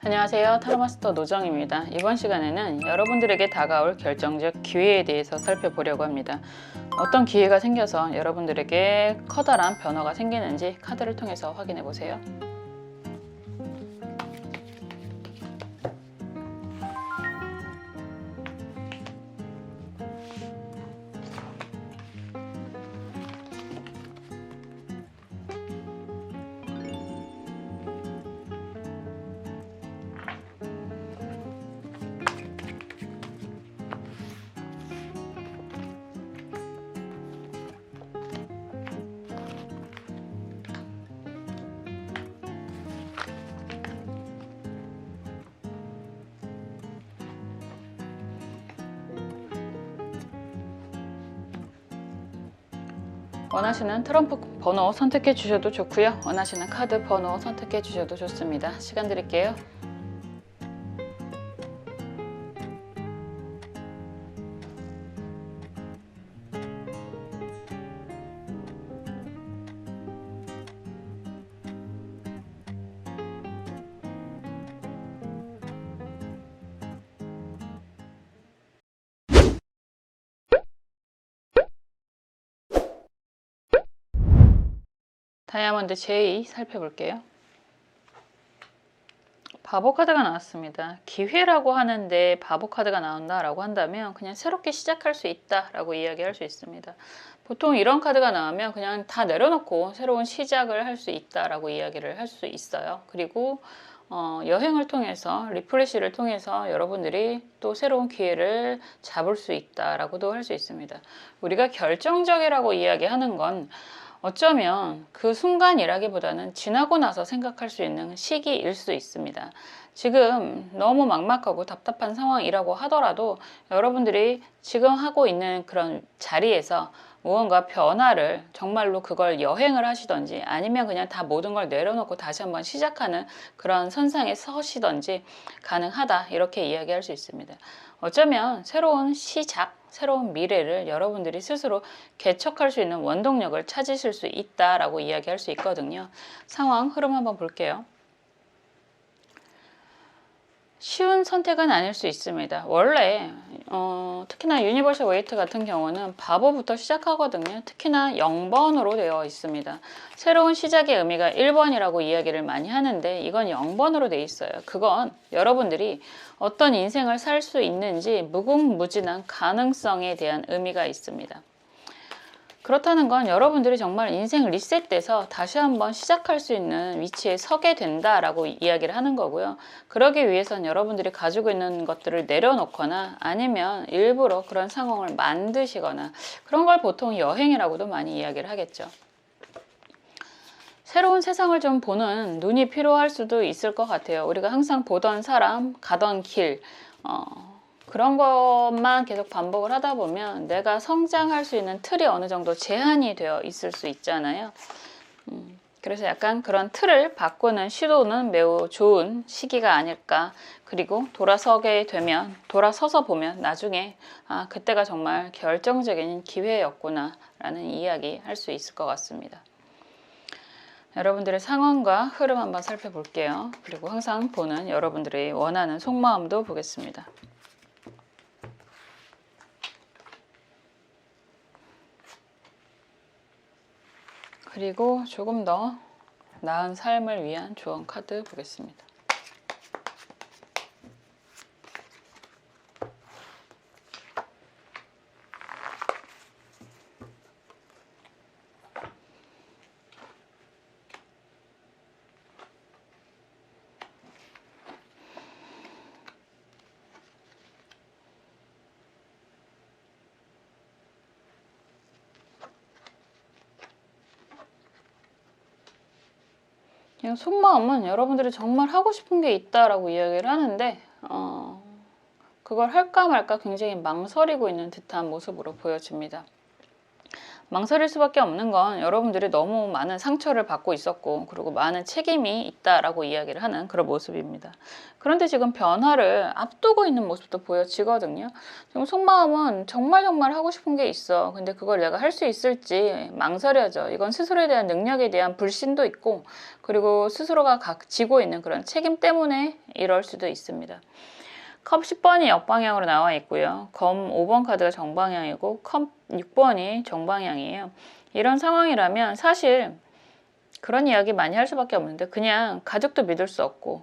안녕하세요. 타로마스터 노정입니다. 이번 시간에는 여러분들에게 다가올 결정적 기회에 대해서 살펴보려고 합니다. 어떤 기회가 생겨서 여러분들에게 커다란 변화가 생기는지 카드를 통해서 확인해 보세요. 원하시는 트럼프 번호 선택해 주셔도 좋고요. 원하시는 카드 번호 선택해 주셔도 좋습니다. 시간 드릴게요. 다이아몬드 J 살펴볼게요. 바보 카드가 나왔습니다. 기회라고 하는데 바보 카드가 나온다라고 한다면 그냥 새롭게 시작할 수 있다라고 이야기할 수 있습니다. 보통 이런 카드가 나오면 그냥 다 내려놓고 새로운 시작을 할 수 있다라고 이야기를 할 수 있어요. 그리고 여행을 통해서 리프레시를 통해서 여러분들이 또 새로운 기회를 잡을 수 있다라고도 할 수 있습니다. 우리가 결정적이라고 이야기하는 건 어쩌면 그 순간이라기보다는 지나고 나서 생각할 수 있는 시기일 수 있습니다. 지금 너무 막막하고 답답한 상황이라고 하더라도 여러분들이 지금 하고 있는 그런 자리에서 무언가 변화를 정말로 그걸 여행을 하시던지 아니면 그냥 다 모든 걸 내려놓고 다시 한번 시작하는 그런 선상에 서시던지 가능하다 이렇게 이야기할 수 있습니다. 어쩌면 새로운 시작, 새로운 미래를 여러분들이 스스로 개척할 수 있는 원동력을 찾으실 수 있다라고 이야기할 수 있거든요. 상황 흐름 한번 볼게요. 쉬운 선택은 아닐 수 있습니다. 원래 특히나 유니버셜 웨이트 같은 경우는 바보부터 시작하거든요. 특히나 0번으로 되어 있습니다. 새로운 시작의 의미가 1번이라고 이야기를 많이 하는데 이건 0번으로 되어 있어요. 그건 여러분들이 어떤 인생을 살 수 있는지 무궁무진한 가능성에 대한 의미가 있습니다. 그렇다는 건 여러분들이 정말 인생 리셋돼서 다시 한번 시작할 수 있는 위치에 서게 된다라고 이야기를 하는 거고요. 그러기 위해선 여러분들이 가지고 있는 것들을 내려놓거나 아니면 일부러 그런 상황을 만드시거나 그런 걸 보통 여행이라고도 많이 이야기를 하겠죠. 새로운 세상을 좀 보는 눈이 필요할 수도 있을 것 같아요. 우리가 항상 보던 사람, 가던 길, 그런 것만 계속 반복을 하다 보면 내가 성장할 수 있는 틀이 어느 정도 제한이 되어 있을 수 있잖아요. 그래서 약간 그런 틀을 바꾸는 시도는 매우 좋은 시기가 아닐까. 그리고 돌아서서 보면 나중에 그때가 정말 결정적인 기회였구나 라는 이야기 할 수 있을 것 같습니다. 여러분들의 상황과 흐름 한번 살펴볼게요. 그리고 항상 보는 여러분들의 원하는 속마음도 보겠습니다. 그리고 조금 더 나은 삶을 위한 조언 카드 보겠습니다. 그냥 속마음은 여러분들이 정말 하고 싶은 게 있다라고 이야기를 하는데 그걸 할까 말까 굉장히 망설이고 있는 듯한 모습으로 보여집니다. 망설일 수밖에 없는 건 여러분들이 너무 많은 상처를 받고 있었고 그리고 많은 책임이 있다라고 이야기를 하는 그런 모습입니다. 그런데 지금 변화를 앞두고 있는 모습도 보여지거든요. 지금 속마음은 정말 하고 싶은 게 있어. 근데 그걸 내가 할 수 있을지 망설여져. 이건 스스로에 대한 능력에 대한 불신도 있고 그리고 스스로가 지고 있는 그런 책임 때문에 이럴 수도 있습니다. 컵 10번이 역방향으로 나와 있고요. 검 5번 카드가 정방향이고 컵 6번이 정방향이에요. 이런 상황이라면 사실 그런 이야기 많이 할 수밖에 없는데 그냥 가족도 믿을 수 없고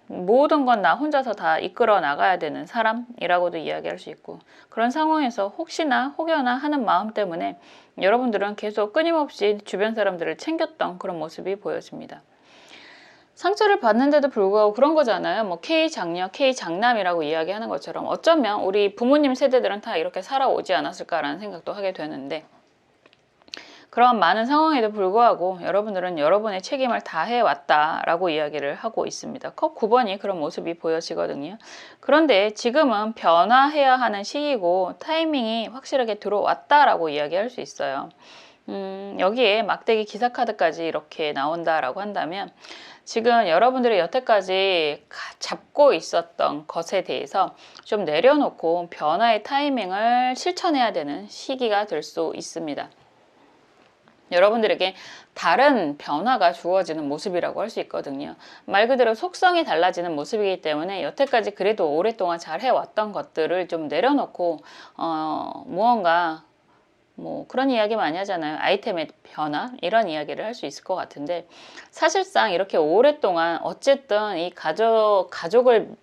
모든 건 나 혼자서 다 이끌어 나가야 되는 사람이라고도 이야기할 수 있고 그런 상황에서 혹여나 하는 마음 때문에 여러분들은 계속 끊임없이 주변 사람들을 챙겼던 그런 모습이 보여집니다. 상처를 받는데도 불구하고 그런 거잖아요. 뭐 K장녀, K장남이라고 이야기하는 것처럼 어쩌면 우리 부모님 세대들은 다 이렇게 살아오지 않았을까라는 생각도 하게 되는데 그런 많은 상황에도 불구하고 여러분들은 여러분의 책임을 다해 왔다라고 이야기를 하고 있습니다. 컵 9번이 그런 모습이 보여지거든요. 그런데 지금은 변화해야 하는 시기고 타이밍이 확실하게 들어왔다라고 이야기할 수 있어요. 여기에 막대기 기사 카드까지 이렇게 나온다라고 한다면 지금 여러분들이 여태까지 잡고 있었던 것에 대해서 좀 내려놓고 변화의 타이밍을 실천해야 되는 시기가 될 수 있습니다. 여러분들에게 다른 변화가 주어지는 모습이라고 할 수 있거든요. 말 그대로 속성이 달라지는 모습이기 때문에 여태까지 그래도 오랫동안 잘 해왔던 것들을 좀 내려놓고 무언가 뭐 그런 이야기 많이 하잖아요. 아이템의 변화 이런 이야기를 할 수 있을 것 같은데 사실상 이렇게 오랫동안 어쨌든 이 가족을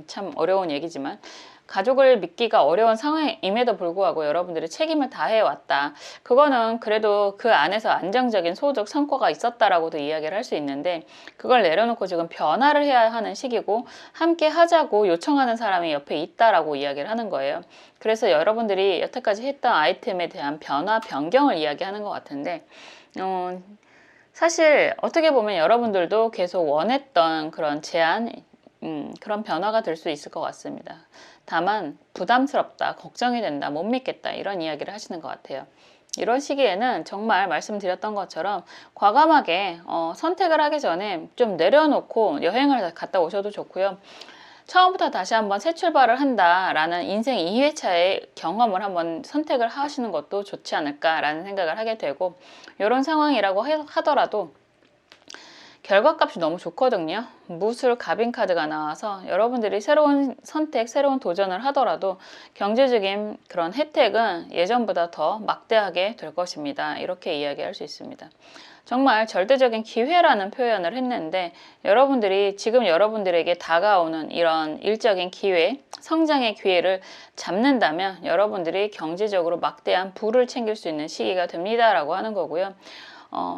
참 어려운 얘기지만 가족을 믿기가 어려운 상황임에도 불구하고 여러분들이 책임을 다해 왔다. 그거는 그래도 그 안에서 안정적인 소득 성과가 있었다라고도 이야기를 할 수 있는데 그걸 내려놓고 지금 변화를 해야 하는 시기고 함께 하자고 요청하는 사람이 옆에 있다라고 이야기를 하는 거예요. 그래서 여러분들이 여태까지 했던 아이템에 대한 변화, 변경을 이야기하는 것 같은데 사실 어떻게 보면 여러분들도 계속 원했던 그런 제안, 그런 변화가 될 수 있을 것 같습니다. 다만 부담스럽다, 걱정이 된다, 못 믿겠다 이런 이야기를 하시는 것 같아요. 이런 시기에는 정말 말씀드렸던 것처럼 과감하게 선택을 하기 전에 좀 내려놓고 여행을 갔다 오셔도 좋고요. 처음부터 다시 한번 새 출발을 한다라는 인생 2회차의 경험을 한번 선택을 하시는 것도 좋지 않을까라는 생각을 하게 되고 이런 상황이라고 하더라도 결과값이 너무 좋거든요. 무술 갑인 카드가 나와서 여러분들이 새로운 선택, 새로운 도전을 하더라도 경제적인 그런 혜택은 예전보다 더 막대하게 될 것입니다. 이렇게 이야기할 수 있습니다. 정말 절대적인 기회라는 표현을 했는데 여러분들이 지금 여러분들에게 다가오는 이런 일적인 기회, 성장의 기회를 잡는다면 여러분들이 경제적으로 막대한 부를 챙길 수 있는 시기가 됩니다라고 하는 거고요.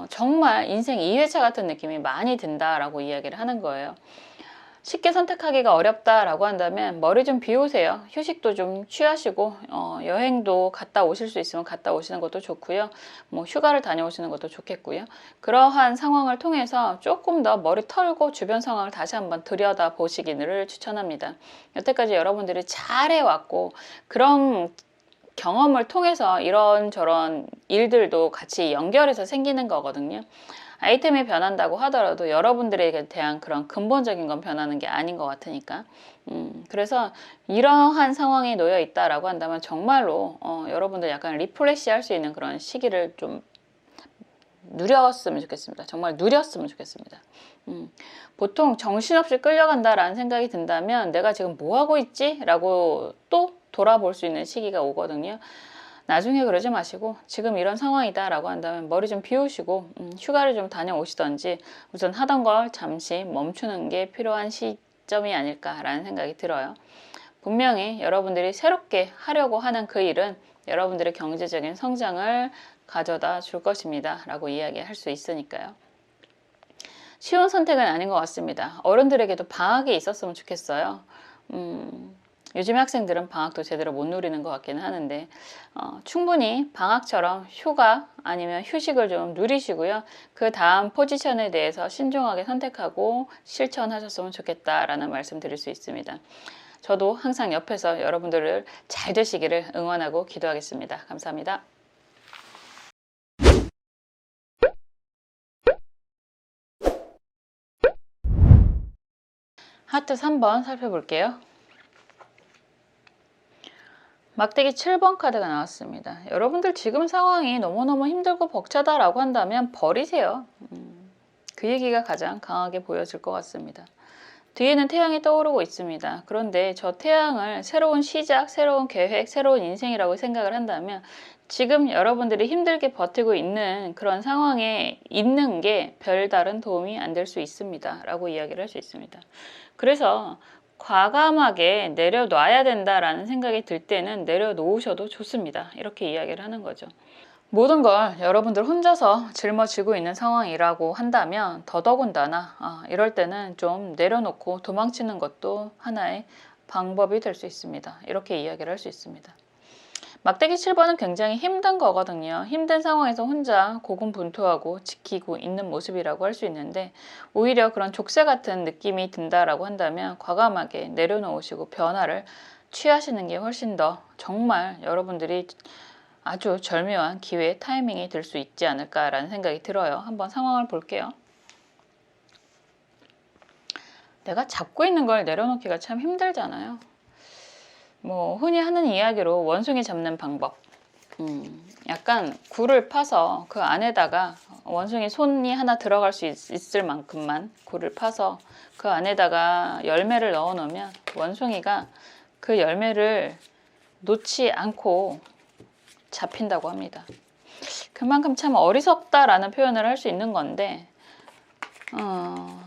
정말 인생 2회차 같은 느낌이 많이 든다라고 이야기를 하는 거예요. 쉽게 선택하기가 어렵다라고 한다면 머리 좀 비우세요. 휴식도 좀 취하시고 여행도 갔다 오실 수 있으면 갔다 오시는 것도 좋고요. 뭐 휴가를 다녀오시는 것도 좋겠고요. 그러한 상황을 통해서 조금 더 머리 털고 주변 상황을 다시 한번 들여다 보시기를 추천합니다. 여태까지 여러분들이 잘 해왔고 그런 경험을 통해서 이런저런 일들도 같이 연결해서 생기는 거거든요. 아이템이 변한다고 하더라도 여러분들에게 대한 그런 근본적인 건 변하는 게 아닌 것 같으니까 그래서 이러한 상황에 놓여 있다라고 한다면 정말로 여러분들 약간 리프레시 할 수 있는 그런 시기를 좀 누렸으면 좋겠습니다. 정말 누렸으면 좋겠습니다. 보통 정신없이 끌려간다라는 생각이 든다면 내가 지금 뭐 하고 있지? 라고 또 돌아볼 수 있는 시기가 오거든요. 나중에 그러지 마시고 지금 이런 상황이다 라고 한다면 머리 좀 비우시고 휴가를 좀 다녀오시던지 우선 하던 걸 잠시 멈추는 게 필요한 시점이 아닐까라는 생각이 들어요. 분명히 여러분들이 새롭게 하려고 하는 그 일은 여러분들의 경제적인 성장을 가져다 줄 것입니다 라고 이야기할 수 있으니까요. 쉬운 선택은 아닌 것 같습니다. 어른들에게도 방학이 있었으면 좋겠어요. 요즘 학생들은 방학도 제대로 못 누리는 것 같기는 하는데 충분히 방학처럼 휴가 아니면 휴식을 좀 누리시고요. 그 다음 포지션에 대해서 신중하게 선택하고 실천하셨으면 좋겠다라는 말씀 드릴 수 있습니다. 저도 항상 옆에서 여러분들을 잘 되시기를 응원하고 기도하겠습니다. 감사합니다. 하트 3번 살펴볼게요. 막대기 7번 카드가 나왔습니다. 여러분들 지금 상황이 너무너무 힘들고 벅차다라고 한다면 버리세요. 그 얘기가 가장 강하게 보여질 것 같습니다. 뒤에는 태양이 떠오르고 있습니다. 그런데 저 태양을 새로운 시작, 새로운 계획, 새로운 인생이라고 생각을 한다면 지금 여러분들이 힘들게 버티고 있는 그런 상황에 있는 게 별다른 도움이 안 될 수 있습니다. 라고 이야기를 할 수 있습니다. 그래서 과감하게 내려놔야 된다라는 생각이 들 때는 내려놓으셔도 좋습니다. 이렇게 이야기를 하는 거죠. 모든 걸 여러분들 혼자서 짊어지고 있는 상황이라고 한다면 더더군다나 이럴 때는 좀 내려놓고 도망치는 것도 하나의 방법이 될 수 있습니다. 이렇게 이야기를 할 수 있습니다. 막대기 7번은 굉장히 힘든 거거든요. 힘든 상황에서 혼자 고군분투하고 지키고 있는 모습이라고 할 수 있는데 오히려 그런 족쇄 같은 느낌이 든다라고 한다면 과감하게 내려놓으시고 변화를 취하시는 게 훨씬 더 정말 여러분들이 아주 절묘한 기회의 타이밍이 될 수 있지 않을까라는 생각이 들어요. 한번 상황을 볼게요. 내가 잡고 있는 걸 내려놓기가 참 힘들잖아요. 뭐 흔히 하는 이야기로 원숭이 잡는 방법. 약간 굴을 파서 그 안에다가 원숭이 손이 하나 들어갈 수 있을 만큼만 굴을 파서 그 안에다가 열매를 넣어 놓으면 원숭이가 그 열매를 놓지 않고 잡힌다고 합니다. 그만큼 참 어리석다라는 표현을 할 수 있는 건데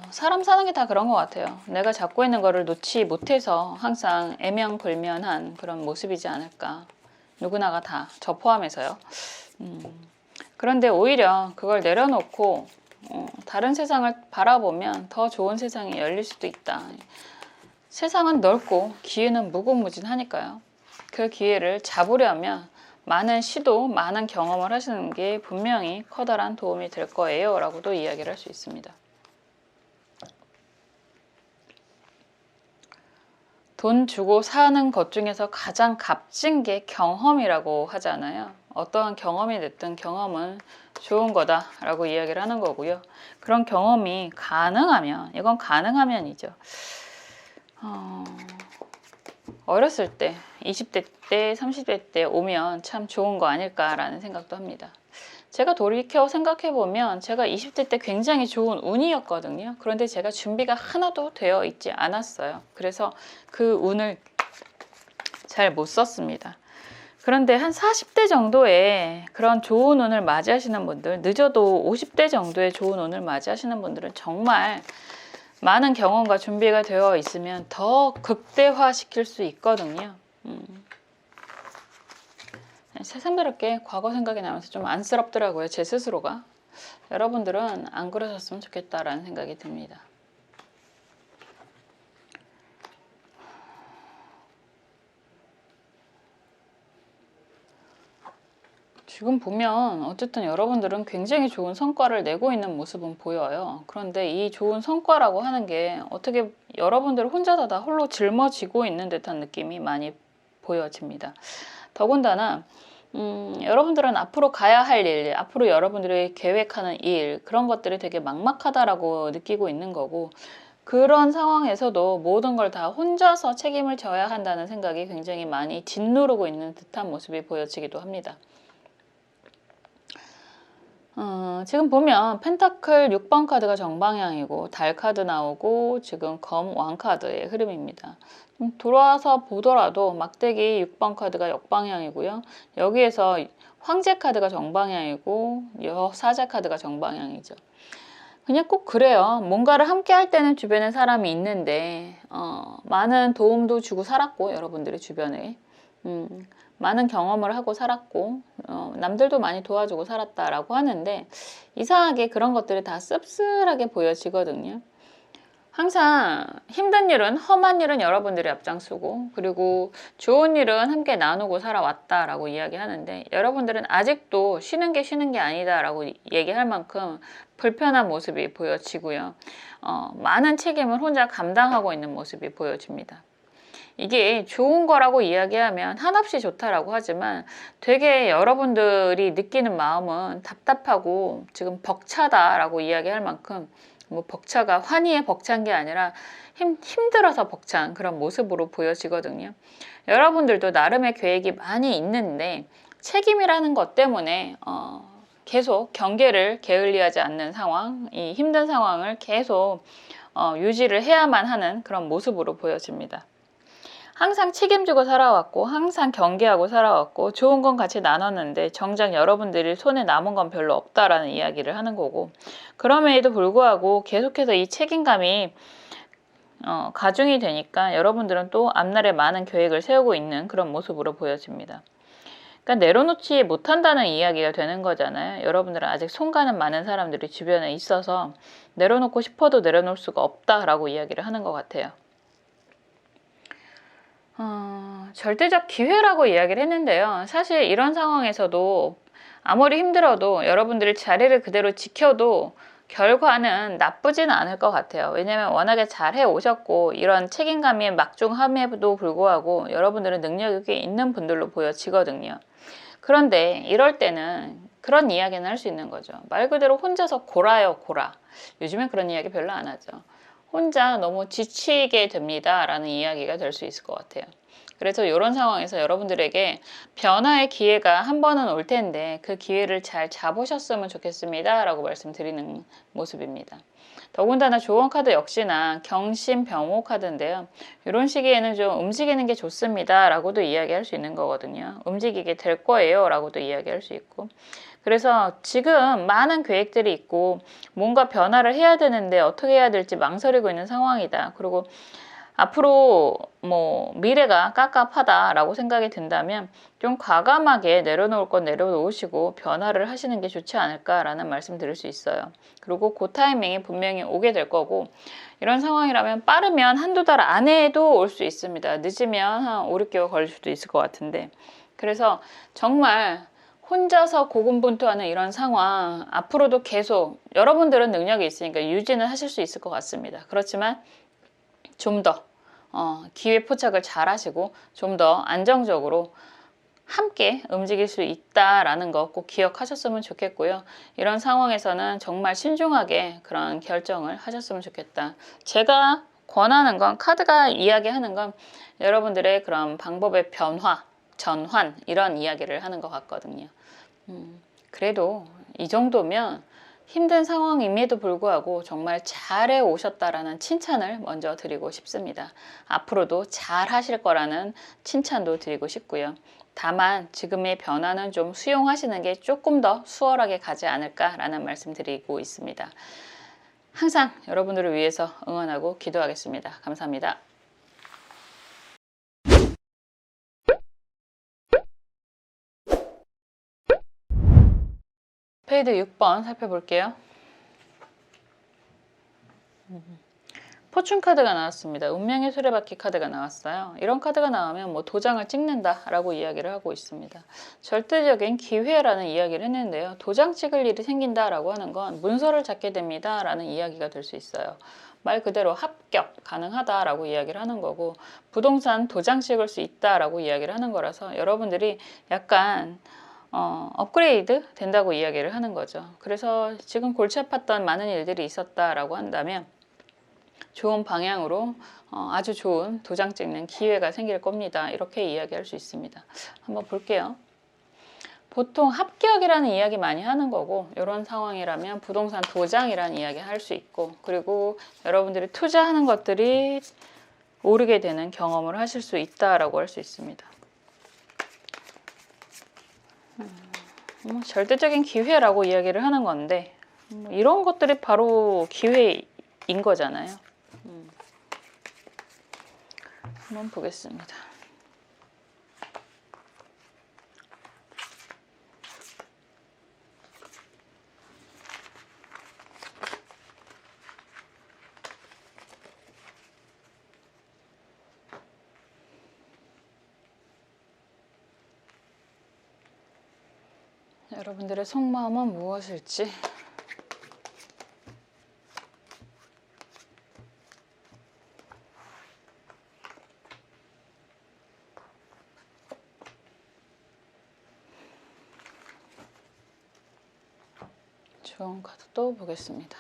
사람 사는 게 다 그런 것 같아요. 내가 잡고 있는 거를 놓지 못해서 항상 애명불면한 그런 모습이지 않을까. 누구나가 다, 저 포함해서요. 그런데 오히려 그걸 내려놓고 다른 세상을 바라보면 더 좋은 세상이 열릴 수도 있다. 세상은 넓고 기회는 무궁무진하니까요. 그 기회를 잡으려면 많은 시도, 많은 경험을 하시는 게 분명히 커다란 도움이 될 거예요. 라고도 이야기를 할 수 있습니다. 돈 주고 사는 것 중에서 가장 값진 게 경험이라고 하잖아요. 어떠한 경험이 됐든 경험은 좋은 거다라고 이야기를 하는 거고요. 그런 경험이 가능하면, 이건 가능하면이죠. 어렸을 때, 20대 때, 30대 때 오면 참 좋은 거 아닐까라는 생각도 합니다. 제가 돌이켜 생각해보면 제가 20대 때 굉장히 좋은 운이었거든요. 그런데 제가 준비가 하나도 되어 있지 않았어요. 그래서 그 운을 잘 못 썼습니다. 그런데 한 40대 정도의 그런 좋은 운을 맞이하시는 분들, 늦어도 50대 정도의 좋은 운을 맞이하시는 분들은 정말 많은 경험과 준비가 되어 있으면 더 극대화시킬 수 있거든요. 새삼스럽게 과거 생각이 나면서 좀 안쓰럽더라고요. 제 스스로가. 여러분들은 안 그러셨으면 좋겠다라는 생각이 듭니다. 지금 보면 어쨌든 여러분들은 굉장히 좋은 성과를 내고 있는 모습은 보여요. 그런데 이 좋은 성과라고 하는 게 어떻게 여러분들 혼자 다 홀로 짊어지고 있는 듯한 느낌이 많이 보여집니다. 더군다나 여러분들은 앞으로 가야 할 일, 앞으로 여러분들이 계획하는 일, 그런 것들이 되게 막막하다라고 느끼고 있는 거고, 그런 상황에서도 모든 걸 다 혼자서 책임을 져야 한다는 생각이 굉장히 많이 짓누르고 있는 듯한 모습이 보여지기도 합니다. 지금 보면 펜타클 6번 카드가 정방향이고 달 카드 나오고 지금 검 왕 카드의 흐름입니다. 돌아와서 보더라도 막대기 6번 카드가 역방향이고요. 여기에서 황제 카드가 정방향이고 사제 카드가 정방향이죠. 그냥 꼭 그래요. 뭔가를 함께 할 때는 주변에 사람이 있는데 많은 도움도 주고 살았고 여러분들이 주변에 많은 경험을 하고 살았고 남들도 많이 도와주고 살았다라고 하는데 이상하게 그런 것들이 다 씁쓸하게 보여지거든요. 항상 힘든 일은, 험한 일은 여러분들이 앞장서고 그리고 좋은 일은 함께 나누고 살아왔다라고 이야기하는데 여러분들은 아직도 쉬는 게 아니다라고 얘기할 만큼 불편한 모습이 보여지고요. 많은 책임을 혼자 감당하고 있는 모습이 보여집니다. 이게 좋은 거라고 이야기하면 한없이 좋다라고 하지만 되게 여러분들이 느끼는 마음은 답답하고 지금 벅차다라고 이야기할 만큼 뭐 벅차가 환희에 벅찬 게 아니라 힘들어서 벅찬 그런 모습으로 보여지거든요. 여러분들도 나름의 계획이 많이 있는데 책임이라는 것 때문에 계속 경계를 게을리하지 않는 상황, 이 힘든 상황을 계속 유지를 해야만 하는 그런 모습으로 보여집니다. 항상 책임지고 살아왔고 항상 경계하고 살아왔고 좋은 건 같이 나눴는데 정작 여러분들이 손에 남은 건 별로 없다라는 이야기를 하는 거고, 그럼에도 불구하고 계속해서 이 책임감이 가중이 되니까 여러분들은 또 앞날에 많은 계획을 세우고 있는 그런 모습으로 보여집니다. 그러니까 내려놓지 못한다는 이야기가 되는 거잖아요. 여러분들은 아직 손가는 많은 사람들이 주변에 있어서 내려놓고 싶어도 내려놓을 수가 없다라고 이야기를 하는 것 같아요. 절대적 기회라고 이야기를 했는데요. 사실 이런 상황에서도 아무리 힘들어도 여러분들이 자리를 그대로 지켜도 결과는 나쁘지는 않을 것 같아요. 왜냐하면 워낙에 잘해 오셨고 이런 책임감이 막중함에도 불구하고 여러분들은 능력이 있는 분들로 보여지거든요. 그런데 이럴 때는 그런 이야기는 할 수 있는 거죠. 말 그대로 혼자서 골아요, 골아. 요즘엔 그런 이야기 별로 안 하죠. 혼자 너무 지치게 됩니다 라는 이야기가 될 수 있을 것 같아요. 그래서 이런 상황에서 여러분들에게 변화의 기회가 한 번은 올 텐데 그 기회를 잘 잡으셨으면 좋겠습니다 라고 말씀드리는 모습입니다. 더군다나 조언 카드 역시나 경신병호 카드인데요. 이런 시기에는 좀 움직이는 게 좋습니다 라고도 이야기할 수 있는 거거든요. 움직이게 될 거예요 라고도 이야기할 수 있고, 그래서 지금 많은 계획들이 있고 뭔가 변화를 해야 되는데 어떻게 해야 될지 망설이고 있는 상황이다. 그리고 앞으로 뭐 미래가 깝깝하다라고 생각이 든다면 좀 과감하게 내려놓을 건 내려놓으시고 변화를 하시는 게 좋지 않을까라는 말씀 드릴 수 있어요. 그리고 그 타이밍이 분명히 오게 될 거고, 이런 상황이라면 빠르면 한두 달 안에도 올 수 있습니다. 늦으면 한 5, 6개월 걸릴 수도 있을 것 같은데, 그래서 정말 혼자서 고군분투하는 이런 상황 앞으로도 계속 여러분들은 능력이 있으니까 유지는 하실 수 있을 것 같습니다. 그렇지만 좀 더 기회 포착을 잘 하시고 좀 더 안정적으로 함께 움직일 수 있다라는 거 꼭 기억하셨으면 좋겠고요. 이런 상황에서는 정말 신중하게 그런 결정을 하셨으면 좋겠다. 제가 권하는 건, 카드가 이야기하는 건 여러분들의 그런 방법의 변화, 전환 이런 이야기를 하는 것 같거든요. 그래도 이 정도면 힘든 상황임에도 불구하고 정말 잘해 오셨다라는 칭찬을 먼저 드리고 싶습니다. 앞으로도 잘 하실 거라는 칭찬도 드리고 싶고요. 다만 지금의 변화는 좀 수용하시는 게 조금 더 수월하게 가지 않을까라는 말씀 드리고 있습니다. 항상 여러분들을 위해서 응원하고 기도하겠습니다. 감사합니다. 페이드 6번 살펴볼게요. 포춘 카드가 나왔습니다. 운명의 수레바퀴 카드가 나왔어요. 이런 카드가 나오면 뭐 도장을 찍는다라고 이야기를 하고 있습니다. 절대적인 기회라는 이야기를 했는데요. 도장 찍을 일이 생긴다라고 하는 건 문서를 잡게 됩니다라는 이야기가 될 수 있어요. 말 그대로 합격 가능하다라고 이야기를 하는 거고, 부동산 도장 찍을 수 있다라고 이야기를 하는 거라서 여러분들이 약간 업그레이드 된다고 이야기를 하는 거죠. 그래서 지금 골치 아팠던 많은 일들이 있었다라고 한다면 좋은 방향으로 아주 좋은 도장 찍는 기회가 생길 겁니다. 이렇게 이야기할 수 있습니다. 한번 볼게요. 보통 합격이라는 이야기 많이 하는 거고, 이런 상황이라면 부동산 도장이라는 이야기 할 수 있고, 그리고 여러분들이 투자하는 것들이 오르게 되는 경험을 하실 수 있다라고 할 수 있습니다. 절대적인 기회라고 이야기를 하는 건데 이런 것들이 바로 기회인 거잖아요. 한번 보겠습니다. 여러분들의 속마음은 무엇일지. 좋은 카드 또 보겠습니다.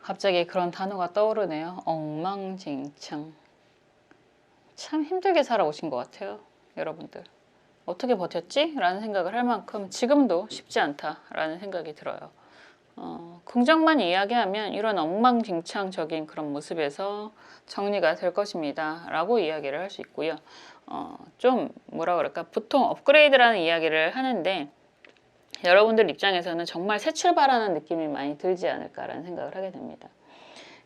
갑자기 그런 단어가 떠오르네요. 엉망진창. 참 힘들게 살아오신 것 같아요, 여러분들. 어떻게 버텼지? 라는 생각을 할 만큼 지금도 쉽지 않다라는 생각이 들어요. 긍정만 이야기하면 이런 엉망진창적인 그런 모습에서 정리가 될 것입니다 라고 이야기를 할 수 있고요. 좀 뭐라 그럴까, 보통 업그레이드라는 이야기를 하는데 여러분들 입장에서는 정말 새 출발하는 느낌이 많이 들지 않을까라는 생각을 하게 됩니다.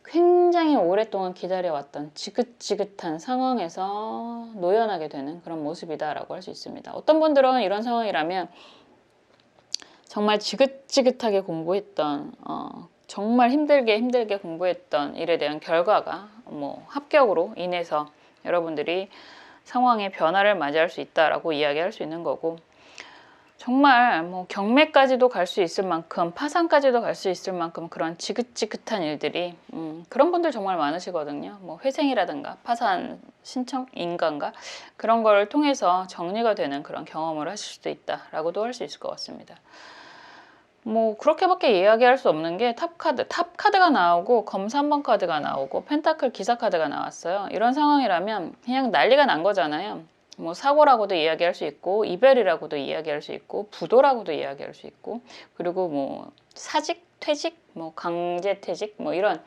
굉장히 오랫동안 기다려왔던 지긋지긋한 상황에서 노연하게 되는 그런 모습이다라고 할 수 있습니다. 어떤 분들은 이런 상황이라면 정말 지긋지긋하게 공부했던, 정말 힘들게 공부했던 일에 대한 결과가 뭐 합격으로 인해서 여러분들이 상황의 변화를 맞이할 수 있다라고 이야기할 수 있는 거고, 정말 뭐 경매까지도 갈 수 있을 만큼, 파산까지도 갈 수 있을 만큼 그런 지긋지긋한 일들이 그런 분들 정말 많으시거든요. 뭐 회생이라든가 파산 신청 인가인가 그런 걸 통해서 정리가 되는 그런 경험을 하실 수도 있다라고도 할 수 있을 것 같습니다. 뭐 그렇게밖에 이야기할 수 없는 게 탑카드가 나오고 검 3번 카드가 나오고 펜타클 기사 카드가 나왔어요. 이런 상황이라면 그냥 난리가 난 거잖아요. 뭐 사고라고도 이야기할 수 있고, 이별이라고도 이야기할 수 있고, 부도라고도 이야기할 수 있고, 그리고 뭐 사직, 퇴직, 뭐 강제퇴직, 뭐 이런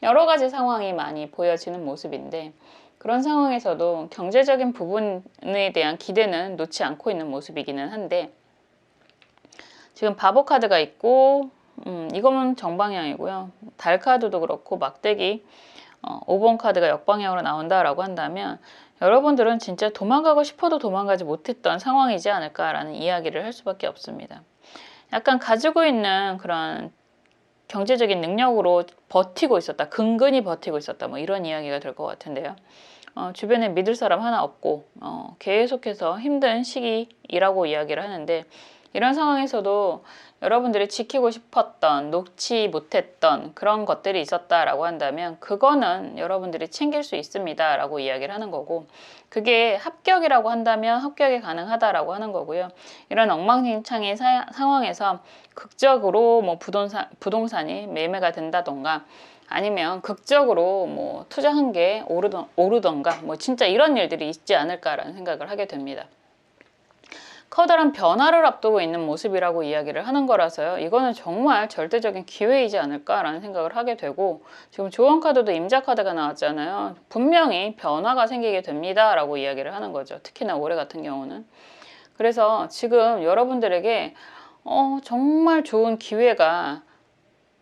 여러 가지 상황이 많이 보여지는 모습인데, 그런 상황에서도 경제적인 부분에 대한 기대는 놓지 않고 있는 모습이기는 한데, 지금 바보 카드가 있고, 이거는 정방향이고요. 달 카드도 그렇고 막대기 5번 카드가 역방향으로 나온다라고 한다면 여러분들은 진짜 도망가고 싶어도 도망가지 못했던 상황이지 않을까라는 이야기를 할 수밖에 없습니다. 약간 가지고 있는 그런 경제적인 능력으로 버티고 있었다, 근근히 버티고 있었다, 뭐 이런 이야기가 될 것 같은데요. 주변에 믿을 사람 하나 없고 계속해서 힘든 시기이라고 이야기를 하는데, 이런 상황에서도 여러분들이 지키고 싶었던, 놓지 못했던 그런 것들이 있었다라고 한다면 그거는 여러분들이 챙길 수 있습니다 라고 이야기를 하는 거고, 그게 합격이라고 한다면 합격이 가능하다라고 하는 거고요. 이런 엉망진창의 상황에서 극적으로 뭐 부동산이 매매가 된다던가, 아니면 극적으로 뭐 투자한 게 오르던가 뭐 진짜 이런 일들이 있지 않을까라는 생각을 하게 됩니다. 커다란 변화를 앞두고 있는 모습이라고 이야기를 하는 거라서요. 이거는 정말 절대적인 기회이지 않을까라는 생각을 하게 되고, 지금 조언카드도 임자카드가 나왔잖아요. 분명히 변화가 생기게 됩니다 라고 이야기를 하는 거죠. 특히나 올해 같은 경우는. 그래서 지금 여러분들에게 정말 좋은 기회가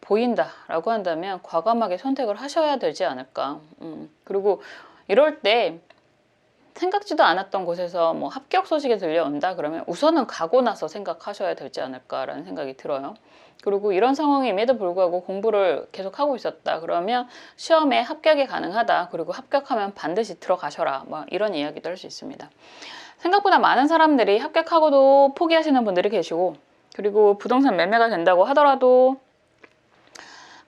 보인다라고 한다면 과감하게 선택을 하셔야 되지 않을까. 그리고 이럴 때 생각지도 않았던 곳에서 뭐 합격 소식이 들려온다 그러면 우선은 가고 나서 생각하셔야 되지 않을까라는 생각이 들어요. 그리고 이런 상황임에도 불구하고 공부를 계속 하고 있었다 그러면 시험에 합격이 가능하다, 그리고 합격하면 반드시 들어가셔라, 뭐 이런 이야기도 할 수 있습니다. 생각보다 많은 사람들이 합격하고도 포기하시는 분들이 계시고, 그리고 부동산 매매가 된다고 하더라도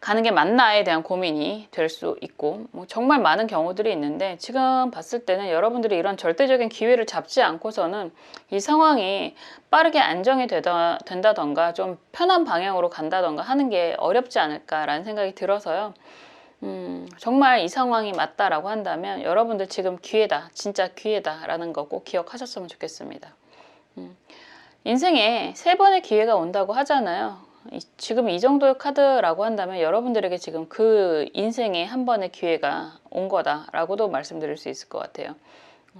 가는 게 맞나에 대한 고민이 될 수 있고, 뭐 정말 많은 경우들이 있는데, 지금 봤을 때는 여러분들이 이런 절대적인 기회를 잡지 않고서는 이 상황이 빠르게 안정이 된다던가 좀 편한 방향으로 간다던가 하는 게 어렵지 않을까라는 생각이 들어서요. 정말 이 상황이 맞다라고 한다면 여러분들 지금 기회다, 진짜 기회다라는 거 꼭 기억하셨으면 좋겠습니다. 인생에 3번의 기회가 온다고 하잖아요. 지금 이 정도의 카드라고 한다면 여러분들에게 지금 그 인생에 한 번의 기회가 온 거다라고도 말씀드릴 수 있을 것 같아요.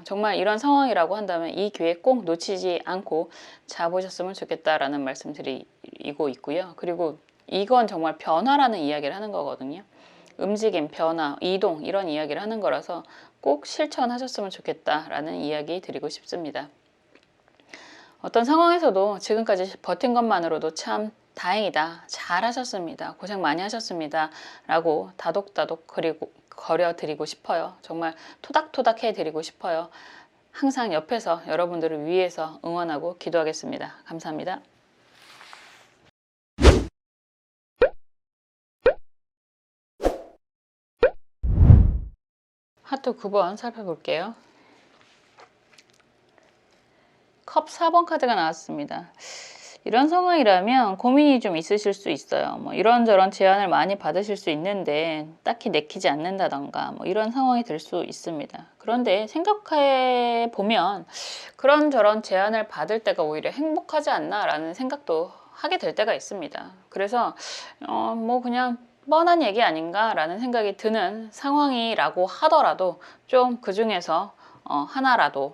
정말 이런 상황이라고 한다면 이 기회 꼭 놓치지 않고 잡으셨으면 좋겠다라는 말씀 드리고 있고요. 그리고 이건 정말 변화라는 이야기를 하는 거거든요. 움직임, 변화, 이동 이런 이야기를 하는 거라서 꼭 실천하셨으면 좋겠다라는 이야기 드리고 싶습니다. 어떤 상황에서도 지금까지 버틴 것만으로도 참 다행이다, 잘하셨습니다, 고생 많이 하셨습니다 라고 다독다독 거려드리고 싶어요. 정말 토닥토닥 해드리고 싶어요. 항상 옆에서 여러분들을 위해서 응원하고 기도하겠습니다. 감사합니다. 하트 9번 살펴볼게요. 컵 4번 카드가 나왔습니다. 이런 상황이라면 고민이 좀 있으실 수 있어요. 뭐 이런저런 제안을 많이 받으실 수 있는데 딱히 내키지 않는다던가 뭐 이런 상황이 될 수 있습니다. 그런데 생각해 보면 그런저런 제안을 받을 때가 오히려 행복하지 않나라는 생각도 하게 될 때가 있습니다. 그래서 뭐 그냥 뻔한 얘기 아닌가라는 생각이 드는 상황이라고 하더라도 좀 그중에서 하나라도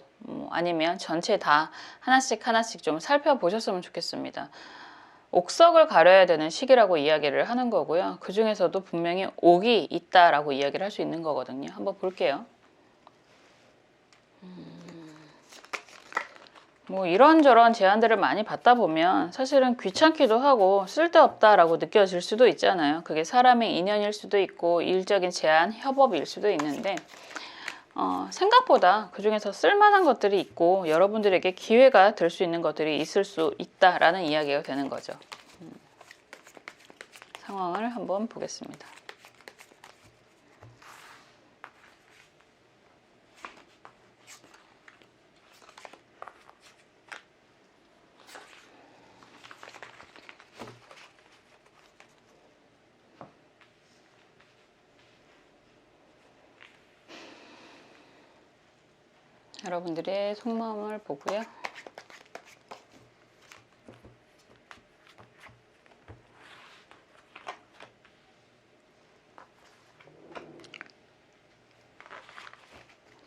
아니면 전체 다 하나씩 하나씩 좀 살펴보셨으면 좋겠습니다. 옥석을 가려야 되는 시기라고 이야기를 하는 거고요. 그 중에서도 분명히 옥이 있다라고 이야기를 할 수 있는 거거든요. 한번 볼게요. 뭐 이런저런 제안들을 많이 받다 보면 사실은 귀찮기도 하고 쓸데없다라고 느껴질 수도 있잖아요. 그게 사람의 인연일 수도 있고 일적인 제안, 협업일 수도 있는데 생각보다 그 중에서 쓸만한 것들이 있고 여러분들에게 기회가 될 수 있는 것들이 있을 수 있다라는 이야기가 되는 거죠. 상황을 한번 보겠습니다. 여러분들의 속마음을 보고요.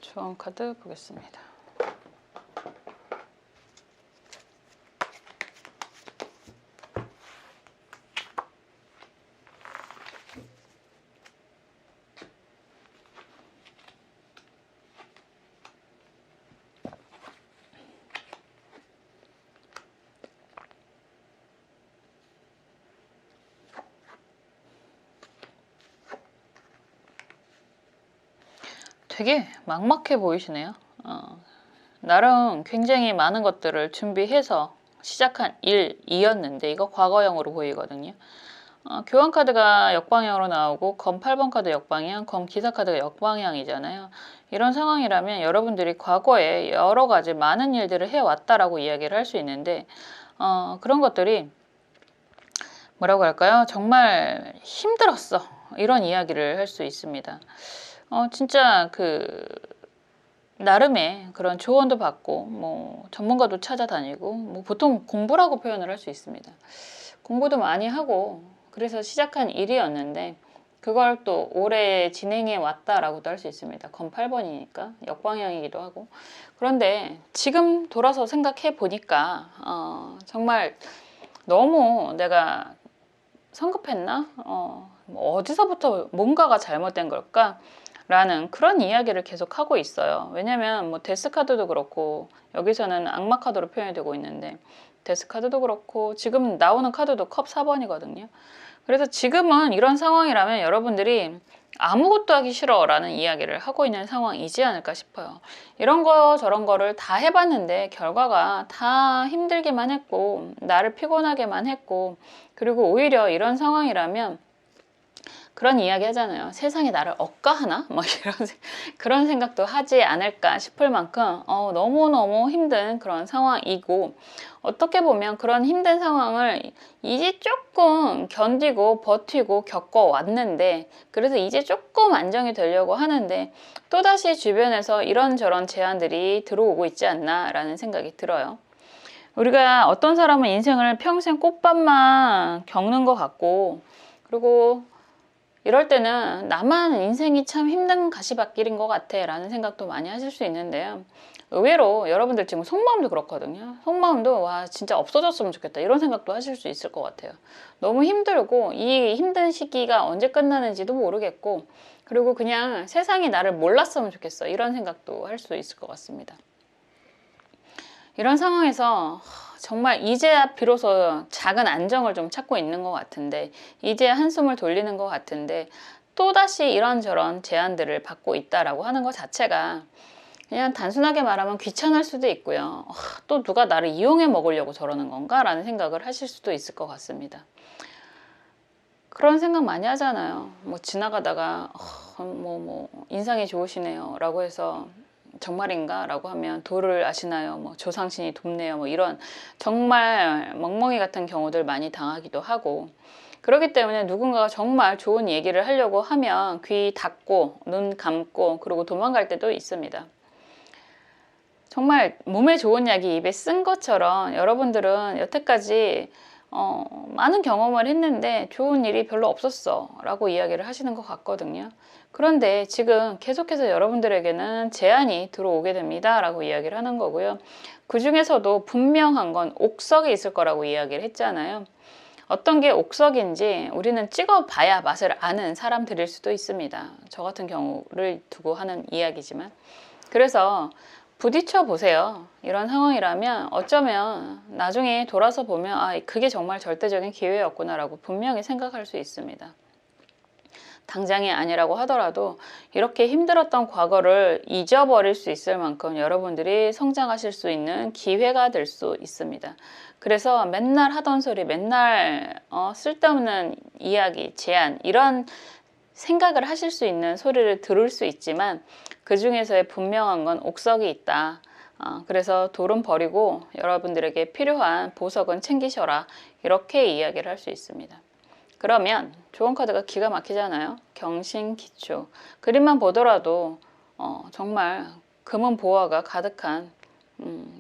조언 카드 보겠습니다. 되게 막막해 보이시네요. 나름 굉장히 많은 것들을 준비해서 시작한 일이었는데 이거 과거형으로 보이거든요. 교환 카드가 역방향으로 나오고 검 8번 카드 역방향, 검 기사 카드가 역방향이잖아요. 이런 상황이라면 여러분들이 과거에 여러 가지 많은 일들을 해왔다라고 이야기를 할 수 있는데 그런 것들이 뭐라고 할까요? 정말 힘들었어. 이런 이야기를 할 수 있습니다. 진짜 나름의 그런 조언도 받고 뭐 전문가도 찾아다니고 뭐 보통 공부라고 표현을 할 수 있습니다. 공부도 많이 하고 그래서 시작한 일이었는데 그걸 또 오래 진행해 왔다라고도 할 수 있습니다. 검 8번이니까 역방향이기도 하고. 그런데 지금 돌아서 생각해 보니까 정말 너무 내가 성급했나? 어디서부터 뭔가가 잘못된 걸까? 라는 그런 이야기를 계속 하고 있어요. 왜냐면 뭐 데스 카드도 그렇고 여기서는 악마 카드로 표현이 되고 있는데 데스 카드도 그렇고 지금 나오는 카드도 컵 4번이거든요. 그래서 지금은 이런 상황이라면 여러분들이 아무것도 하기 싫어 라는 이야기를 하고 있는 상황이지 않을까 싶어요. 이런 거 저런 거를 다 해봤는데 결과가 다 힘들기만 했고 나를 피곤하게만 했고 그리고 오히려 이런 상황이라면 그런 이야기 하잖아요. 세상이 나를 억까하나? 뭐 그런 생각도 하지 않을까 싶을 만큼 너무너무 힘든 그런 상황이고 어떻게 보면 그런 힘든 상황을 이제 조금 견디고 버티고 겪어왔는데 그래서 이제 조금 안정이 되려고 하는데 또다시 주변에서 이런저런 제안들이 들어오고 있지 않나 라는 생각이 들어요. 우리가 어떤 사람은 인생을 평생 꽃밭만 겪는 것 같고 그리고 이럴 때는 나만 인생이 참 힘든 가시밭길인 것 같아 라는 생각도 많이 하실 수 있는데요. 의외로 여러분들 지금 속마음도 그렇거든요. 속마음도 와 진짜 없어졌으면 좋겠다 이런 생각도 하실 수 있을 것 같아요. 너무 힘들고 이 힘든 시기가 언제 끝나는지도 모르겠고 그리고 그냥 세상이 나를 몰랐으면 좋겠어 이런 생각도 할 수 있을 것 같습니다. 이런 상황에서 정말 이제야 비로소 작은 안정을 좀 찾고 있는 것 같은데 이제야 한숨을 돌리는 것 같은데 또다시 이런저런 제안들을 받고 있다라고 하는 것 자체가 그냥 단순하게 말하면 귀찮을 수도 있고요. 또 누가 나를 이용해 먹으려고 저러는 건가? 라는 생각을 하실 수도 있을 것 같습니다. 그런 생각 많이 하잖아요. 뭐 지나가다가 인상이 좋으시네요 라고 해서 정말인가? 라고 하면 도를 아시나요? 뭐 조상신이 돕네요. 뭐 이런 정말 멍멍이 같은 경우들 많이 당하기도 하고, 그렇기 때문에 누군가가 정말 좋은 얘기를 하려고 하면 귀 닫고 눈 감고 그러고 도망갈 때도 있습니다. 정말 몸에 좋은 약이 입에 쓴 것처럼 여러분들은 여태까지 많은 경험을 했는데 좋은 일이 별로 없었어 라고 이야기를 하시는 것 같거든요. 그런데 지금 계속해서 여러분들에게는 제안이 들어오게 됩니다 라고 이야기를 하는 거고요. 그 중에서도 분명한 건 옥석이 있을 거라고 이야기를 했잖아요. 어떤 게 옥석인지 우리는 찍어봐야 맛을 아는 사람들일 수도 있습니다. 저 같은 경우를 두고 하는 이야기지만, 그래서 부딪혀 보세요. 이런 상황이라면 어쩌면 나중에 돌아서 보면 아, 그게 정말 절대적인 기회였구나 라고 분명히 생각할 수 있습니다. 당장이 아니라고 하더라도 이렇게 힘들었던 과거를 잊어버릴 수 있을 만큼 여러분들이 성장하실 수 있는 기회가 될 수 있습니다. 그래서 맨날 하던 소리, 맨날 쓸데없는 이야기, 제안, 이런 생각을 하실 수 있는 소리를 들을 수 있지만 그 중에서의 분명한 건 옥석이 있다. 그래서 돌은 버리고 여러분들에게 필요한 보석은 챙기셔라. 이렇게 이야기를 할 수 있습니다. 그러면 좋은 카드가 기가 막히잖아요. 경신기초. 그림만 보더라도 정말 금은 보화가 가득한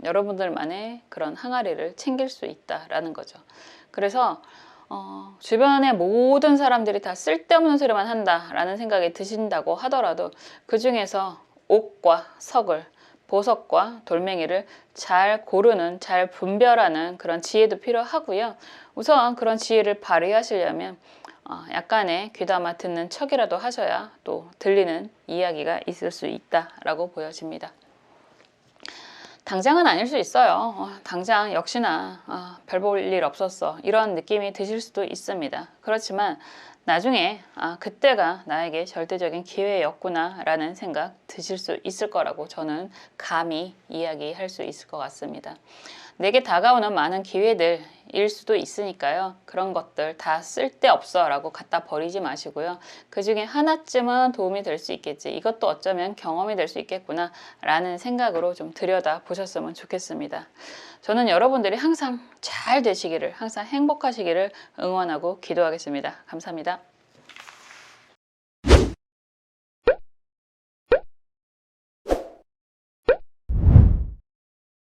여러분들만의 그런 항아리를 챙길 수 있다라는 거죠. 그래서 주변의 모든 사람들이 다 쓸데없는 소리만 한다라는 생각이 드신다고 하더라도 그 중에서 옥과 석을, 보석과 돌멩이를 잘 고르는, 잘 분별하는 그런 지혜도 필요하고요. 우선 그런 지혜를 발휘하시려면 약간의 귀담아 듣는 척이라도 하셔야 또 들리는 이야기가 있을 수 있다라고 보여집니다. 당장은 아닐 수 있어요. 당장 역시나 별 볼 일 없었어 이런 느낌이 드실 수도 있습니다. 그렇지만 나중에 그때가 나에게 절대적인 기회였구나 라는 생각 드실 수 있을 거라고 저는 감히 이야기할 수 있을 것 같습니다. 내게 다가오는 많은 기회들일 수도 있으니까요. 그런 것들 다 쓸데없어 라고 갖다 버리지 마시고요. 그 중에 하나쯤은 도움이 될 수 있겠지. 이것도 어쩌면 경험이 될 수 있겠구나 라는 생각으로 좀 들여다 보셨으면 좋겠습니다. 저는 여러분들이 항상 잘 되시기를, 항상 행복하시기를 응원하고 기도하겠습니다. 감사합니다.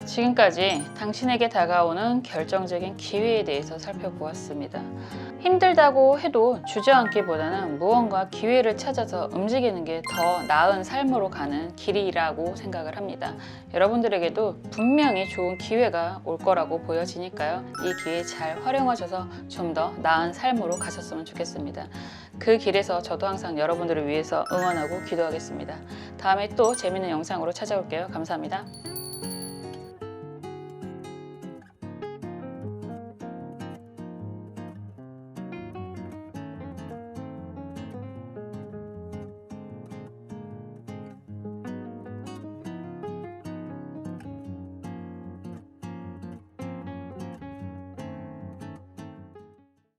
지금까지 당신에게 다가오는 결정적인 기회에 대해서 살펴보았습니다. 힘들다고 해도 주저앉기보다는 무언가 기회를 찾아서 움직이는 게 더 나은 삶으로 가는 길이라고 생각을 합니다. 여러분들에게도 분명히 좋은 기회가 올 거라고 보여지니까요. 이 기회 잘 활용하셔서 좀 더 나은 삶으로 가셨으면 좋겠습니다. 그 길에서 저도 항상 여러분들을 위해서 응원하고 기도하겠습니다. 다음에 또 재밌는 영상으로 찾아올게요. 감사합니다.